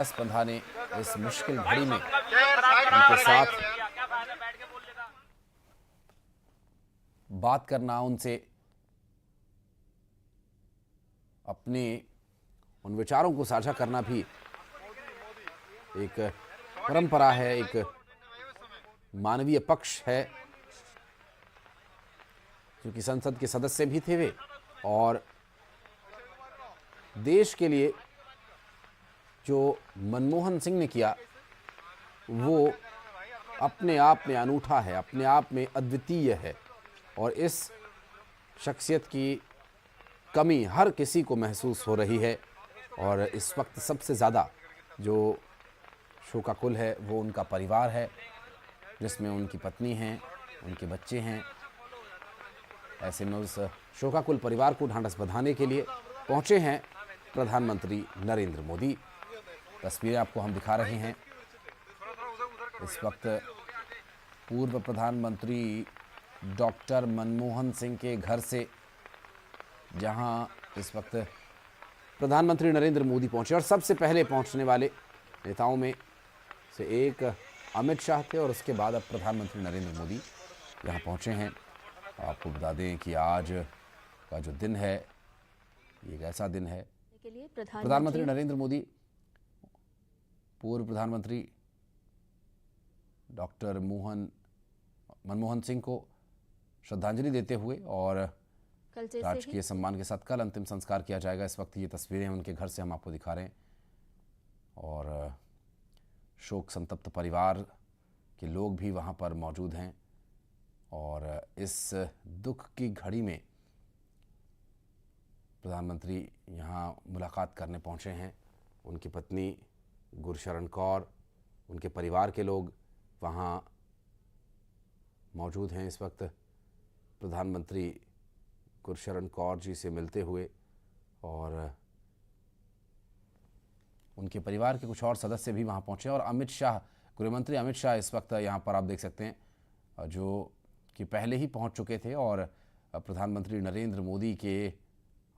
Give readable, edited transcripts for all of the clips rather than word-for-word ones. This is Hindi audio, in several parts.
स्पंधा ने इस मुश्किल घड़ी में उनके साथ बात करना, उनसे अपने उन विचारों को साझा करना भी एक परंपरा है, एक मानवीय पक्ष है। क्योंकि संसद के सदस्य भी थे वे और देश के लिए जो मनमोहन सिंह ने किया वो अपने आप में अनूठा है, अपने आप में अद्वितीय है और इस शख्सियत की कमी हर किसी को महसूस हो रही है। और इस वक्त सबसे ज़्यादा जो शोकाकुल है वो उनका परिवार है, जिसमें उनकी पत्नी हैं, उनके बच्चे हैं। ऐसे में उस शोकाकुल परिवार को ढांढस बंधाने के लिए पहुंचे हैं प्रधानमंत्री नरेंद्र मोदी। तस्वीरें आपको हम दिखा रहे हैं। इस वक्त पूर्व प्रधानमंत्री डॉक्टर मनमोहन सिंह के घर से, जहां इस वक्त प्रधानमंत्री नरेंद्र मोदी पहुंचे और सबसे पहले पहुंचने वाले नेताओं में से एक अमित शाह थे और उसके बाद अब प्रधानमंत्री नरेंद्र मोदी यहाँ पहुंचे हैं। आपको बता दें कि आज का जो दिन है ये एक ऐसा दिन है, प्रधानमंत्री नरेंद्र मोदी पूर्व प्रधानमंत्री डॉक्टर मनमोहन सिंह को श्रद्धांजलि देते हुए और राजकीय सम्मान के साथ कल अंतिम संस्कार किया जाएगा। इस वक्त ये तस्वीरें उनके घर से हम आपको दिखा रहे हैं और शोक संतप्त परिवार के लोग भी वहाँ पर मौजूद हैं। और इस दुख की घड़ी में प्रधानमंत्री यहाँ मुलाकात करने पहुँचे हैं। उनकी पत्नी गुरशरण कौर, उनके परिवार के लोग वहाँ मौजूद हैं। इस वक्त प्रधानमंत्री गुरशरण कौर जी से मिलते हुए और उनके परिवार के कुछ और सदस्य भी वहाँ पहुँचे और अमित शाह, गृहमंत्री अमित शाह इस वक्त यहाँ पर आप देख सकते हैं जो कि पहले ही पहुँच चुके थे और प्रधानमंत्री नरेंद्र मोदी के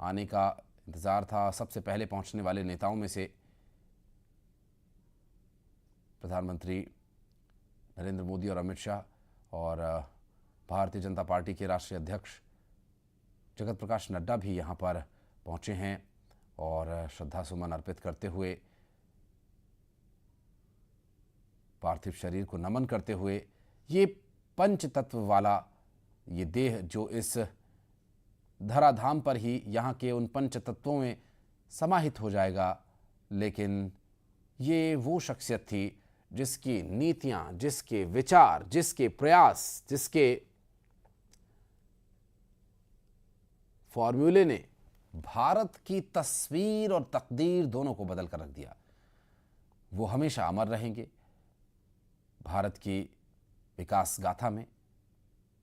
आने का इंतज़ार था। सबसे पहले पहुँचने वाले नेताओं में से प्रधानमंत्री नरेंद्र मोदी और अमित शाह और भारतीय जनता पार्टी के राष्ट्रीय अध्यक्ष जगत प्रकाश नड्डा भी यहाँ पर पहुँचे हैं और श्रद्धा सुमन अर्पित करते हुए, पार्थिव शरीर को नमन करते हुए, ये पंच तत्व वाला ये देह जो इस धराधाम पर ही यहाँ के उन पंच तत्वों में समाहित हो जाएगा। लेकिन ये वो शख्सियत थी जिसकी नीतियाँ, जिसके विचार, जिसके प्रयास, जिसके फॉर्मूले ने भारत की तस्वीर और तकदीर दोनों को बदल कर रख दिया। वो हमेशा अमर रहेंगे भारत की विकास गाथा में,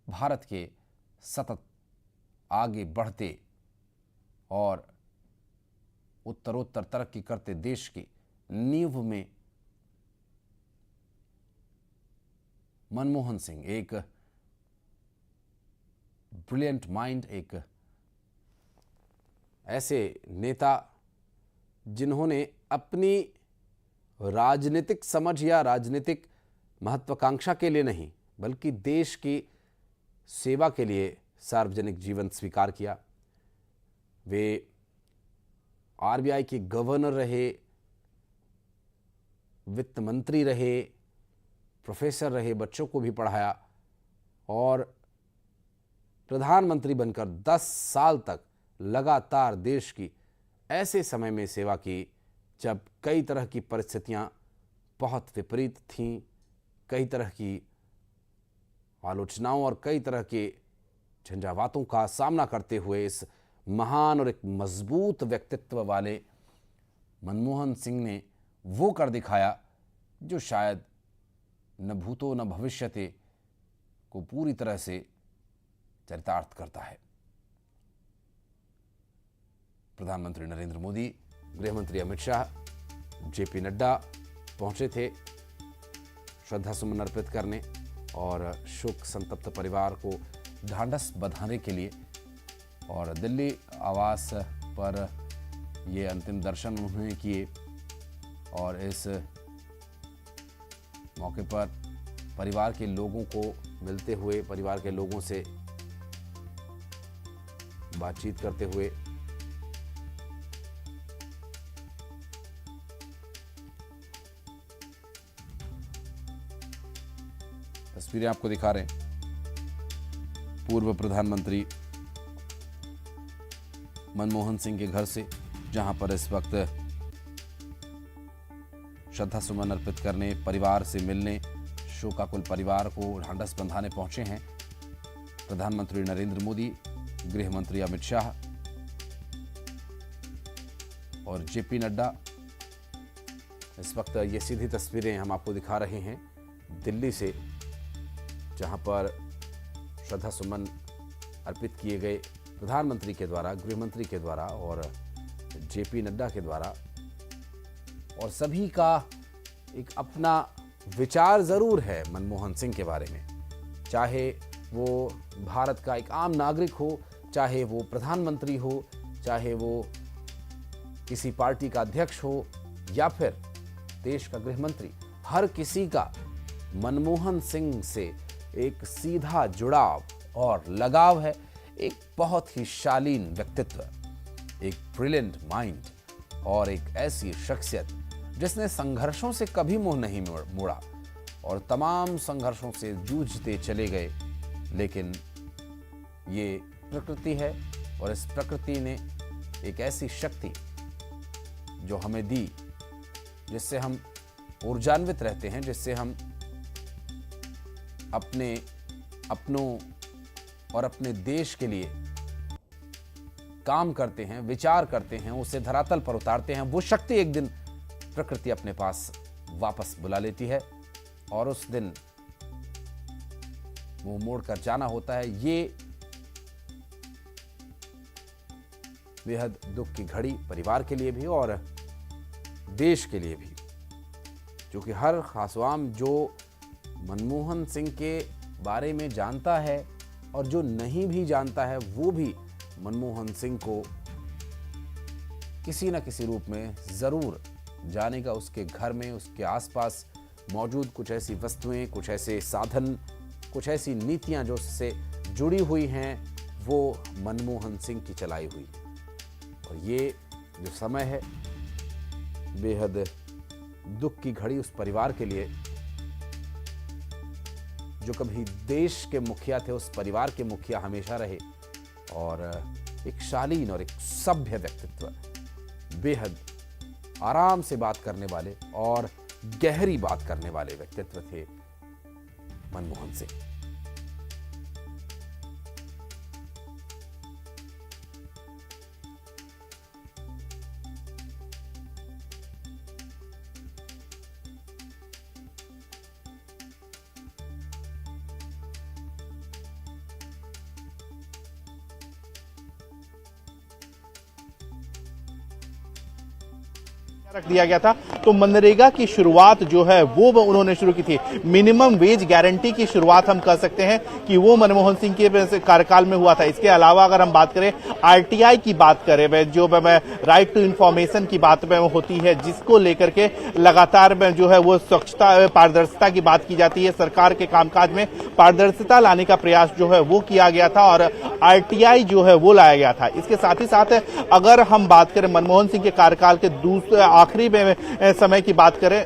भारत के सतत आगे बढ़ते और उत्तरोत्तर तरक्की करते देश की नींव में मनमोहन सिंह एक ब्रिलियंट माइंड, एक ऐसे नेता जिन्होंने अपनी राजनीतिक समझ या राजनीतिक महत्वाकांक्षा के लिए नहीं बल्कि देश की सेवा के लिए सार्वजनिक जीवन स्वीकार किया। वे आरबीआई के गवर्नर रहे, वित्त मंत्री रहे, प्रोफेसर रहे, बच्चों को भी पढ़ाया और प्रधानमंत्री बनकर 10 साल तक लगातार देश की ऐसे समय में सेवा की जब कई तरह की परिस्थितियां बहुत विपरीत थीं, कई तरह की आलोचनाओं और कई तरह के झंझावातों का सामना करते हुए इस महान और एक मजबूत व्यक्तित्व वाले मनमोहन सिंह ने वो कर दिखाया जो शायद न भूतो न भविष्यते को पूरी तरह से चरितार्थ करता है। प्रधानमंत्री नरेंद्र मोदी, गृहमंत्री अमित शाह, जेपी नड्डा पहुंचे थे श्रद्धा सुमन अर्पित करने और शोक संतप्त परिवार को ढांढस बंधाने के लिए। और दिल्ली आवास पर ये अंतिम दर्शन उन्होंने किए और इस मौके पर परिवार के लोगों को मिलते हुए, परिवार के लोगों से बातचीत करते हुए तस्वीरें आपको दिखा रहे हैं। पूर्व प्रधानमंत्री मनमोहन सिंह के घर से, जहां पर इस वक्त श्रद्धा सुमन अर्पित करने, परिवार से मिलने, शोकाकुल परिवार को ढांढस बंधाने पहुंचे हैं प्रधानमंत्री नरेंद्र मोदी, गृह मंत्री अमित शाह और जेपी नड्डा। इस वक्त ये सीधी तस्वीरें हम आपको दिखा रहे हैं दिल्ली से, जहां पर श्रद्धा सुमन अर्पित किए गए प्रधानमंत्री के द्वारा, गृह मंत्री के द्वारा और जेपी नड्डा के द्वारा। और सभी का एक अपना विचार जरूर है मनमोहन सिंह के बारे में, चाहे वो भारत का एक आम नागरिक हो, चाहे वो प्रधानमंत्री हो, चाहे वो किसी पार्टी का अध्यक्ष हो या फिर देश का गृह मंत्री। हर किसी का मनमोहन सिंह से एक सीधा जुड़ाव और लगाव है। एक बहुत ही शालीन व्यक्तित्व, एक ब्रिलियंट माइंड और एक ऐसी शख्सियत जिसने संघर्षों से कभी मुंह नहीं मोड़ा और तमाम संघर्षों से जूझते चले गए। लेकिन ये प्रकृति है और इस प्रकृति ने एक ऐसी शक्ति जो हमें दी, जिससे हम ऊर्जान्वित रहते हैं, जिससे हम अपने अपनों और अपने देश के लिए काम करते हैं, विचार करते हैं, उसे धरातल पर उतारते हैं। वो शक्ति एक दिन प्रकृति अपने पास वापस बुला लेती है और उस दिन मुंह मोड़ कर जाना होता है। ये बेहद दुख की घड़ी परिवार के लिए भी और देश के लिए भी, क्योंकि हर खासवाम जो मनमोहन सिंह के बारे में जानता है और जो नहीं भी जानता है, वो भी मनमोहन सिंह को किसी न किसी रूप में जरूर जानेगा। उसके घर में, उसके आसपास मौजूद कुछ ऐसी वस्तुएं, कुछ ऐसे साधन, कुछ ऐसी नीतियां जो उससे जुड़ी हुई हैं, वो मनमोहन सिंह की चलाई हुई। और ये जो समय है, बेहद दुख की घड़ी उस परिवार के लिए जो कभी देश के मुखिया थे, उस परिवार के मुखिया हमेशा रहे और एक शालीन और एक सभ्य व्यक्तित्व, बेहद आराम से बात करने वाले और गहरी बात करने वाले व्यक्तित्व थे मनमोहन सिंह। रख दिया गया था, तो मनरेगा की शुरुआत जो है वो उन्होंने शुरू की थी। मिनिमम वेज गारंटी की शुरुआत हम कह सकते हैं कि वो मनमोहन सिंह के कार्यकाल में हुआ था। इसके अलावा अगर हम बात करें आरटीआई की बात करें, जो राइट टू इंफॉर्मेशन की बात होती है, जिसको लेकर के लगातार जो है वो स्वच्छता, पारदर्शिता की बात की जाती है। सरकार के कामकाज में पारदर्शिता लाने का प्रयास जो है वो किया गया था और आरटीआई जो है वो लाया गया था। इसके साथ ही साथ अगर हम बात करें मनमोहन सिंह के कार्यकाल के दूसरे आखिरी में समय की बात करें,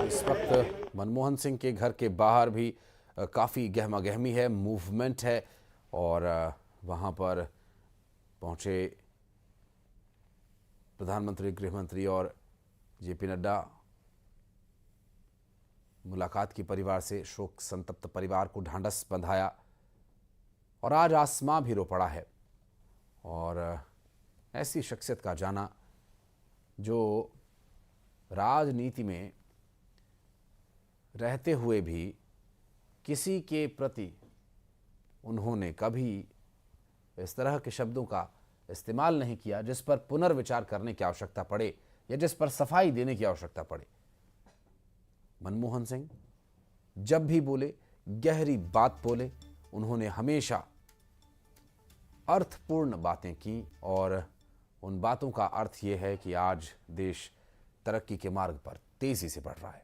इस वक्त मनमोहन सिंह के घर के बाहर भी काफी गहमा गहमी है, मूवमेंट है और वहां पर पहुंचे प्रधानमंत्री, गृह मंत्री और जेपी नड्डा। मुलाकात की परिवार से, शोक संतप्त परिवार को ढांढस बंधाया और आज आसमां भी रो पड़ा है। और ऐसी शख्सियत का जाना जो राजनीति में रहते हुए भी किसी के प्रति उन्होंने कभी इस तरह के शब्दों का इस्तेमाल नहीं किया जिस पर पुनर्विचार करने की आवश्यकता पड़े या जिस पर सफाई देने की आवश्यकता पड़े। मनमोहन सिंह जब भी बोले, गहरी बात बोले। उन्होंने हमेशा अर्थपूर्ण बातें की और उन बातों का अर्थ ये है कि आज देश तरक्की के मार्ग पर तेजी से बढ़ रहा है।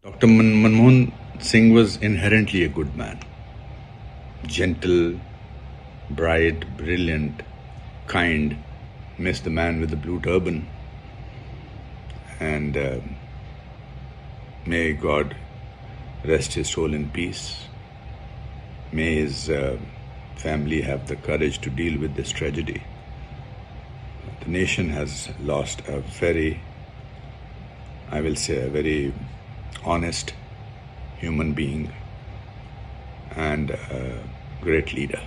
Dr. Manmohan Singh was inherently a good man. Gentle, bright, brilliant, kind. Miss the man with the blue turban. And may God rest his soul in peace. May his family have the courage to deal with this tragedy. The nation has lost a very, I will say, a very honest human being and a great leader.